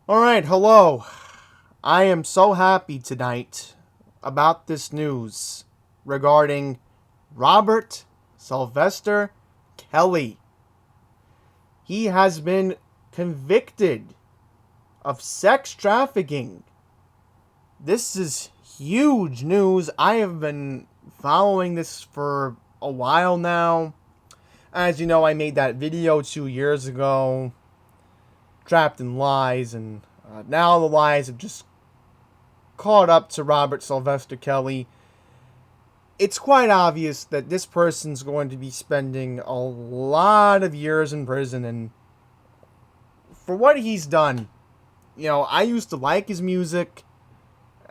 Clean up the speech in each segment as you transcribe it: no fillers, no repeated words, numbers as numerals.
Alright, hello. I am so happy tonight about this news regarding Robert Sylvester Kelly. He has been convicted of sex trafficking. This is huge news. I have been following this for a while now. As you know, I made that video 2 years ago, Trapped in Lies, and now the lies have just caught up to Robert Sylvester Kelly. It's quite obvious that this person's going to be spending a lot of years in prison, and for what he's done, I used to like his music.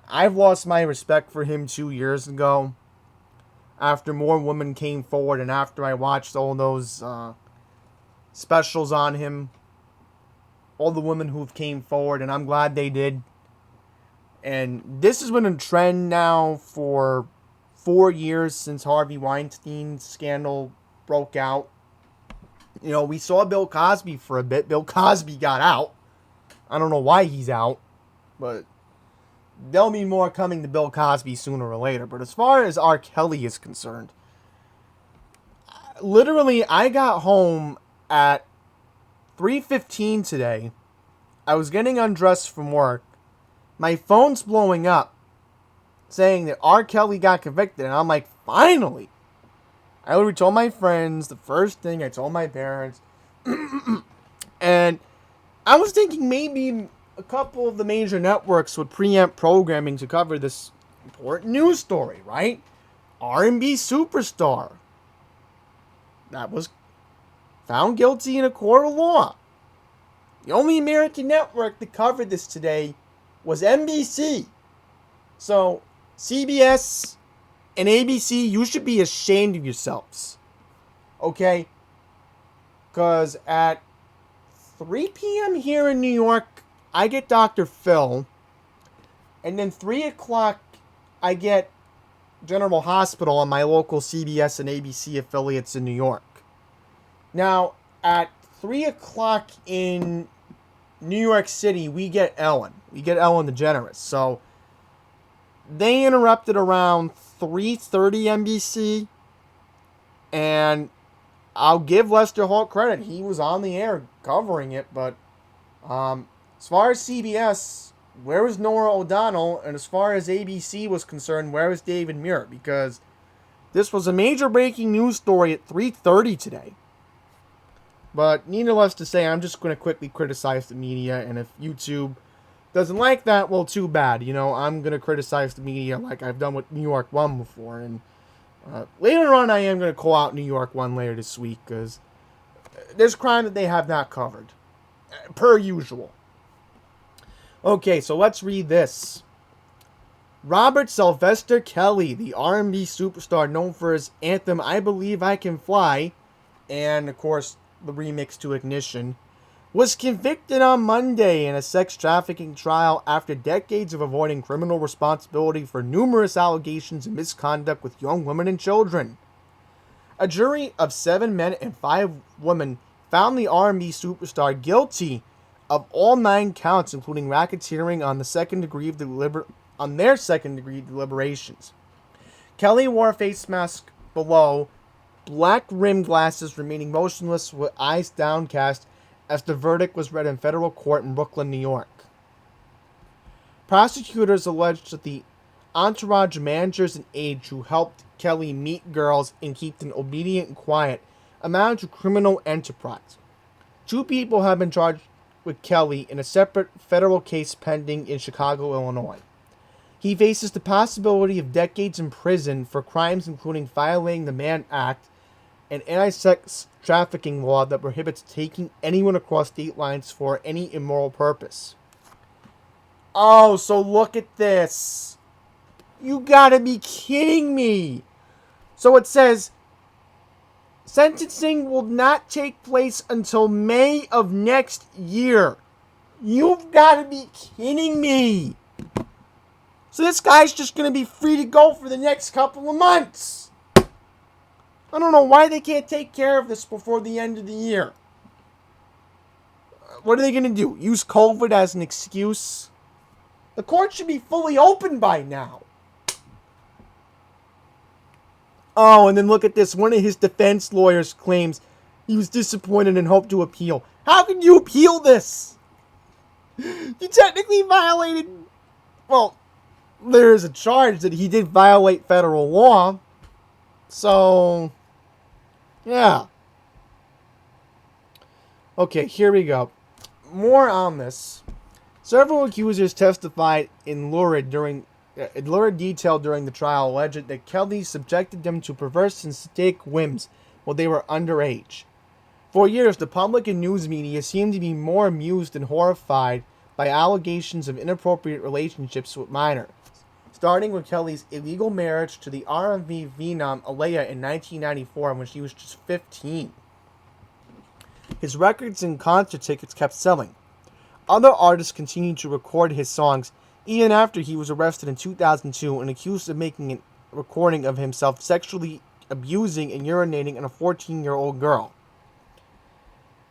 I've lost my respect for him 2 years ago after more women came forward and after I watched all those specials on him, all the women who've came forward, and I'm glad they did. And this has been a trend now for 4 years since Harvey Weinstein's scandal broke out. We saw Bill Cosby for a bit. Bill Cosby got out. I don't know why he's out, but there'll be more coming to Bill Cosby sooner or later. But as far as R. Kelly is concerned, literally, I got home at 3:15 today. I was getting undressed from work. My phone's blowing up saying that R. Kelly got convicted, and I'm like, finally. I already told my friends, the first thing I told my parents, and I was thinking maybe a couple of the major networks would preempt programming to cover this important news story, right? R&B superstar that was found guilty in a court of law. The only American network that covered this today was NBC. So, CBS and ABC, you should be ashamed of yourselves. Okay? Because at 3 p.m. here in New York, I get Dr. Phil. And then 3 o'clock, I get General Hospital on my local CBS and ABC affiliates in New York. Now, at 3 o'clock in New York City, we get Ellen. We get Ellen DeGeneres. So, they interrupted around 3:30 NBC, and I'll give Lester Holt credit. He was on the air covering it, but as far as CBS, where was Nora O'Donnell? And as far as ABC was concerned, where was David Muir? Because this was a major breaking news story at 3:30 today. But needless to say, I'm just going to quickly criticize the media, and if YouTube doesn't like that, well, too bad. I'm going to criticize the media like I've done with New York One before. And later on, I am going to call out New York One later this week because there's crime that they have not covered, per usual. Okay, so let's read this. Robert Sylvester Kelly, the R&B superstar known for his anthem I Believe I Can Fly, and of course the remix to Ignition, was convicted on Monday in a sex trafficking trial after decades of avoiding criminal responsibility for numerous allegations of misconduct with young women and children. A jury of 7 men and 5 women found the R&B superstar guilty of all 9 counts, including racketeering on their second degree deliberations. Kelly wore a face mask below, black rimmed glasses, remaining motionless with eyes downcast as the verdict was read in federal court in Brooklyn, New York. Prosecutors alleged that the entourage managers and aides who helped Kelly meet girls and keep them obedient and quiet amounted to criminal enterprise. 2 people have been charged with Kelly in a separate federal case pending in Chicago, Illinois. He faces the possibility of decades in prison for crimes including violating the Mann Act, an anti-sex trafficking law that prohibits taking anyone across state lines for any immoral purpose. Oh, so look at this. You gotta be kidding me. So it says, sentencing will not take place until May of next year. You've gotta be kidding me. So this guy's just gonna be free to go for the next couple of months. I don't know why they can't take care of this before the end of the year. What are they going to do? Use COVID as an excuse? The court should be fully open by now. Oh, and then look at this. One of his defense lawyers claims he was disappointed and hoped to appeal. How can you appeal this? You technically violated... Well, there's a charge that he did violate federal law. So, yeah. Okay, here we go. More on this. Several accusers testified in lurid detail during the trial, alleged that Kelly subjected them to perverse and sadistic whims while they were underage. For years, the public and news media seemed to be more amused and horrified by allegations of inappropriate relationships with minors, starting with Kelly's illegal marriage to the R&B phenom Aaliyah in 1994 when she was just 15. His records and concert tickets kept selling. Other artists continued to record his songs even after he was arrested in 2002 and accused of making a recording of himself sexually abusing and urinating on a 14-year-old girl.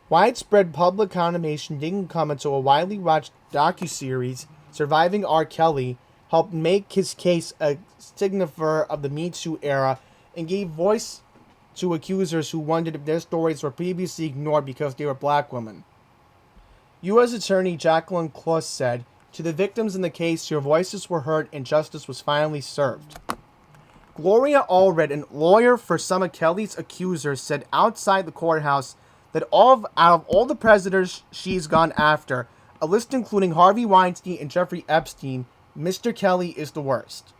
Widespread public condemnation didn't come until a widely watched docuseries, Surviving R. Kelly, helped make his case a signifier of the Me Too era and gave voice to accusers who wondered if their stories were previously ignored because they were black women. U.S. Attorney Jacqueline Kloss said, "To the victims in the case, your voices were heard and justice was finally served." Gloria Allred, a lawyer for some of Kelly's accusers, said outside the courthouse that out of all the predators she's gone after, a list including Harvey Weinstein and Jeffrey Epstein, Mr. Kelly is the worst.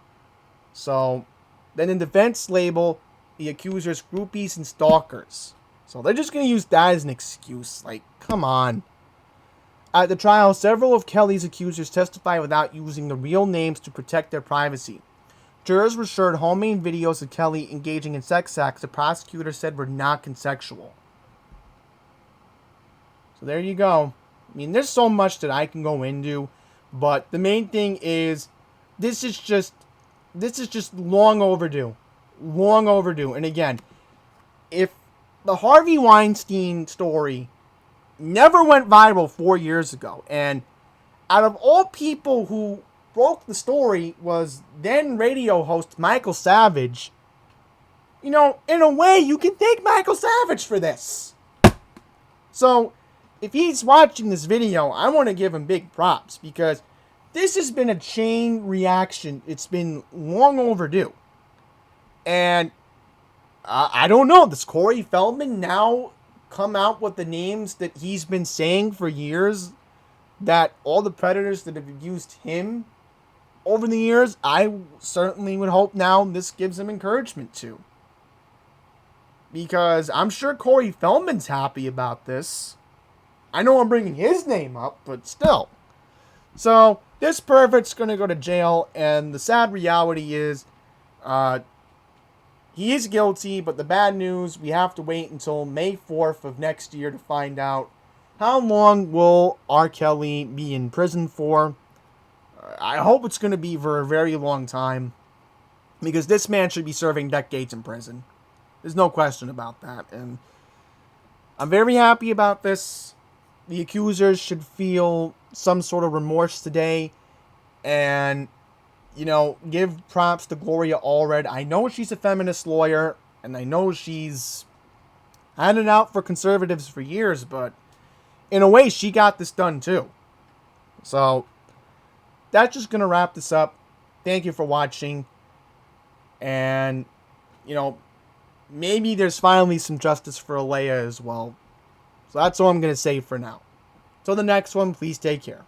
So, then in defense label, the accusers groupies and stalkers. So they're just going to use that as an excuse. Like, come on. At the trial, several of Kelly's accusers testified without using the real names to protect their privacy. Jurors were showed homemade videos of Kelly engaging in sex acts the prosecutor said were not consensual. So there you go. I mean, there's so much that I can go into, but the main thing is, this is just long overdue. Long overdue. And again, if the Harvey Weinstein story never went viral 4 years ago, and out of all people who broke the story was then radio host Michael Savage, you know, in a way, you can thank Michael Savage for this. So, if he's watching this video, I want to give him big props, because this has been a chain reaction. It's been long overdue. And I don't know, does Corey Feldman now come out with the names that he's been saying for years, that all the predators that have abused him over the years, I certainly would hope now this gives him encouragement to. Because I'm sure Corey Feldman's happy about this. I know I'm bringing his name up, but still. So, this pervert's going to go to jail, and the sad reality is, he is guilty, but the bad news, we have to wait until May 4th of next year to find out how long will R. Kelly be in prison for. I hope it's going to be for a very long time, because this man should be serving decades in prison. There's no question about that, and I'm very happy about this. The accusers should feel some sort of remorse today, and, you know, give props to Gloria Allred. I know she's a feminist lawyer, and I know she's had it out for conservatives for years, but in a way, she got this done too. So, that's just going to wrap this up. Thank you for watching, and, you know, maybe there's finally some justice for Aaliyah as well. So that's all I'm going to say for now. Till the next one, please take care.